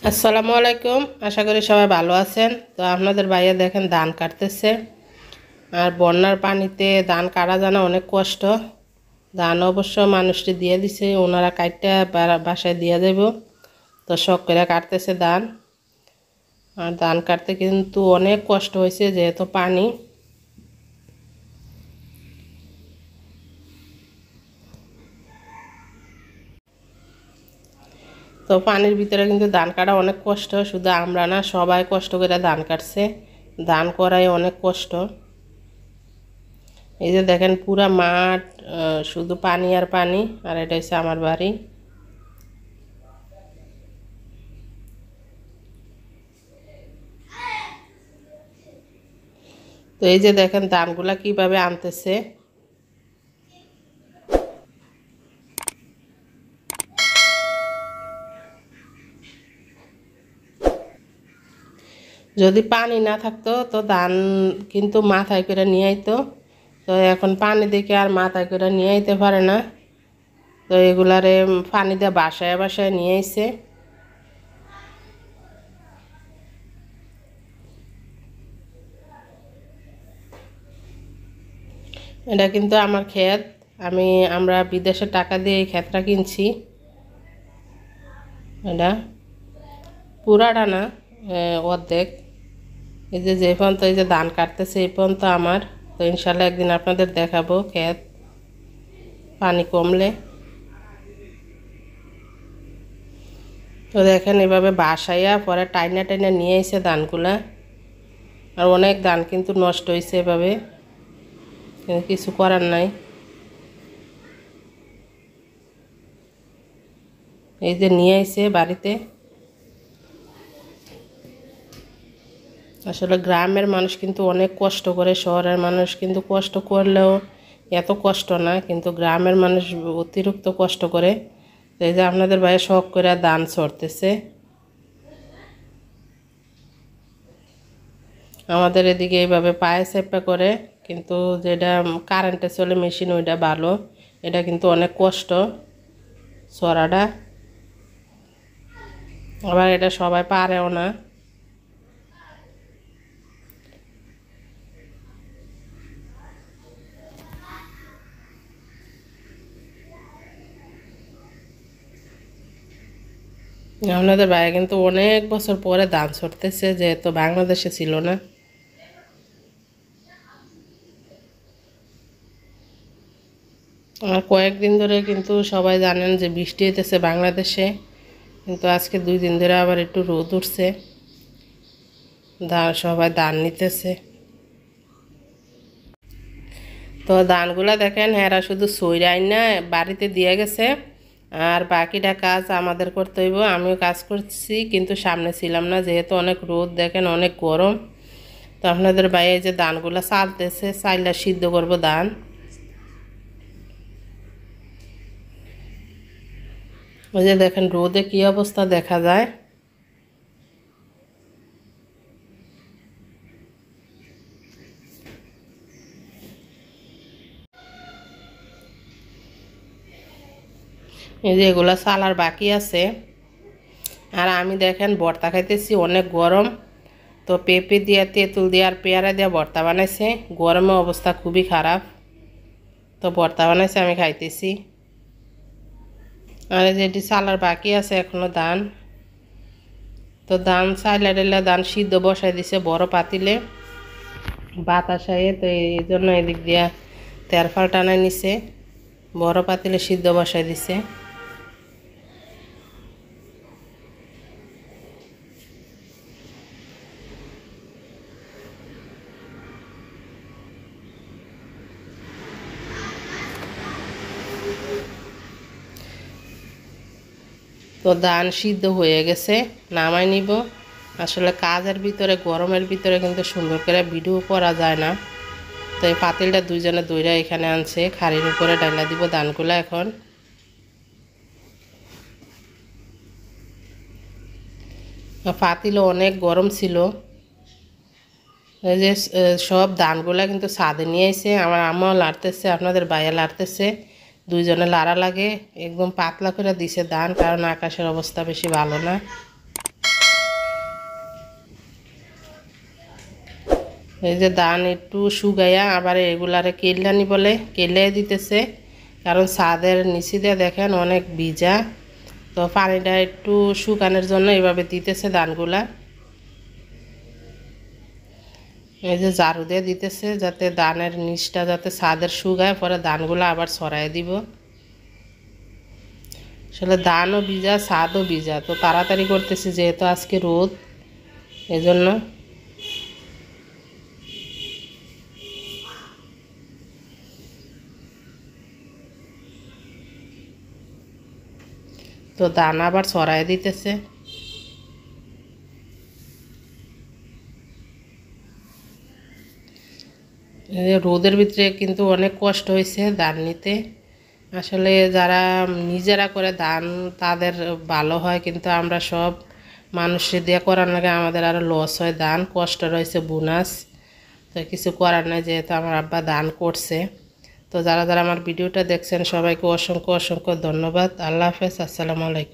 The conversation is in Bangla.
আসসালামু আলাইকুম। আশা করি সবাই ভালো আছেন। তো আপনাদের ভাইয়া দেখেন ধান কাটতেছে। আর বন্যার পানিতে ধান কাটা জানা অনেক কষ্ট। ধান অবশ্য মানুষটি দিয়ে দিছে, ওনারা কাটতে বাসায় দিয়ে যাব। তো শখ করে কাটতেছে ধান। আর ধান কাটতে কিন্তু অনেক কষ্ট হয়েছে, যেহেতু পানি। তো পানির ভিতরে কিন্তু ধান কাটা অনেক কষ্ট, শুধু আমরা না, সবাই কষ্ট করে ধান কাটছে। ধান করাই অনেক কষ্ট। এই যে দেখেন পুরা মাঠ, শুধু পানি আর পানি। আর এটা হচ্ছে আমার বাড়ি। তো এই যে দেখেন ধানগুলা কিভাবে আনতেছে। যদি পানি না থাকতো তো ধান কিন্তু মাথায় করে নিয়ে আইতো। তো এখন পানি দেখে আর মাথায় করে নিয়ে আইতে পারে না। তো এগুলারে পানি দিয়ে বাসায় বাসায় নিয়ে আইছে। এটা কিন্তু আমার ক্ষেত। আমরা বিদেশে টাকা দিয়ে এই ক্ষেতটা কিনছি। এটা পুরাটা না, অর্ধেক। এই যে পর্যন্ত এই যে ধান কাটতেছে এই পর্যন্ত আমার। তো ইনশাল্লাহ একদিন আপনাদের দেখাবো ক্ষেত পানি কমলে। তো দেখেন এভাবে বাসাইয়া পরে টাইনা টাইনা নিয়ে এসে ধানগুলা। আর অনেক ধান কিন্তু নষ্ট হয়েছে এভাবে, কিছু করার নাই। এই যে নিয়ে এসে বাড়িতে। আসলে গ্রামের মানুষ কিন্তু অনেক কষ্ট করে, শহরের মানুষ কিন্তু কষ্ট করলেও এত কষ্ট না, কিন্তু গ্রামের মানুষ অতিরিক্ত কষ্ট করে। তো এই যে আপনাদের ভাই শখ করে ধান ছড়তেছে। আমাদের এদিকে এইভাবে পায়ে চেপে করে, কিন্তু যেটা কারেন্টে চলে মেশিন ওইটা ভালো। এটা কিন্তু অনেক কষ্ট ছড়াটা। আবার এটা সবাই পারেও না। আপনাদের ভাই কিন্তু অনেক বছর পরে ধান ছড়তেছে, যেহেতু বাংলাদেশে ছিল না। আর কয়েকদিন ধরে কিন্তু সবাই জানেন যে বৃষ্টি হইতেছে বাংলাদেশে, কিন্তু আজকে 2 দিন ধরে আবার একটু রোদ উঠছে। সবাই ধান নিতেছে। তো ধানগুলা দেখেন এরা শুধু সইরাই না বাড়িতে দিয়ে গেছে। আর বাকিটা কাজ আমাদের করতে হইব। আমিও কাজ করছি, কিন্তু সামনে ছিলাম না, যেহেতু অনেক রোদ, দেখেন অনেক গরম। তো আপনাদের বাইরে যে ধানগুলা চালতেছে, চাইলা সিদ্ধ করব ধান। ওই যে দেখেন রোদে কি অবস্থা দেখা যায়। এই যে এগুলা চালার বাকি আছে। আর আমি দেখেন ভর্তা খাইতেছি, অনেক গরম। তো পেঁপে দিয়া, তেঁতুল দিয়া আর পেয়ারা দিয়া ভর্তা বানাইছে। গরমে অবস্থা খুবই খারাপ। তো ভর্তা বানাইছে, আমি খাইতেছি। আর যেটি চালার বাকি আছে এখনো ধান। তো ধান চাইলা টাইলা ধান সিদ্ধ বসাই দিছে বড় পাতিলে বাতাসায়ে। তো এই জন্য এদিক দিয়া তেরফাল টানাই নিছে, বড় পাতিলে সিদ্ধ বসাই দিছে। তো ধান সিদ্ধ হয়ে গেছে, নামাই নিব। আসলে কাজের ভিতরে, গরমের ভিতরে কিন্তু সুন্দর করে ভিডিও করা যায় না। তো এই পাতিলটা দুইজনে দইরা এখানে আনছে, খাড়ির উপরে ডাইলা দিব ধানগুলা এখন। পাতিলও অনেক গরম ছিল। এই যে সব ধানগুলা কিন্তু ছাদে নিয়ে এসে আমার আম্মাও লাড়তেছে, আপনাদের ভাইয়া লাড়তেছে। দুইজনে লাড়া লাগে। একদম পাতলা করে দিছে ধান, কারণ আকাশের অবস্থা বেশি ভালো না। এই যে ধান একটু শুকাইয়া আবার এগুলারে কেল্লানি বলে কেল্লাই দিতেছে, কারণ ছাদের নিচে দিয়ে দেখেন অনেক ভিজা, তো পানিটা একটু শুকানোর জন্য এইভাবে দিতেছে ধানগুলা। এই যে ঝাড়ু দিয়ে দিতেছে যাতে ধানের নিচটা যাতে ছাদের শুকায়, পরে ধানগুলো আবার ছড়াই দিব। আসলে ধানও ভিজা ছাদও ভিজা, তো তাড়াতাড়ি করতেছি যেহেতু আজকে রোদ, এজন্য। তো ধান আবার ছড়াই দিতেছে। রোদের ভিতরে কিন্তু অনেক কষ্ট হয়েছে ধান নিতে। আসলে যারা নিজেরা করে ধান তাদের ভালো হয়, কিন্তু আমরা সব মানুষের দিয়ে করার লাগে আমাদের আরও লস হয়, ধান কষ্ট রয়েছে বোনাস। তো কিছু করার নাই, যেহেতু আমার আব্বা ধান করছে। তো যারা যারা আমার ভিডিওটা দেখছেন সবাইকে অসংখ্য অসংখ্য ধন্যবাদ। আল্লাহ হাফেজ, আসসালামু আলাইকুম।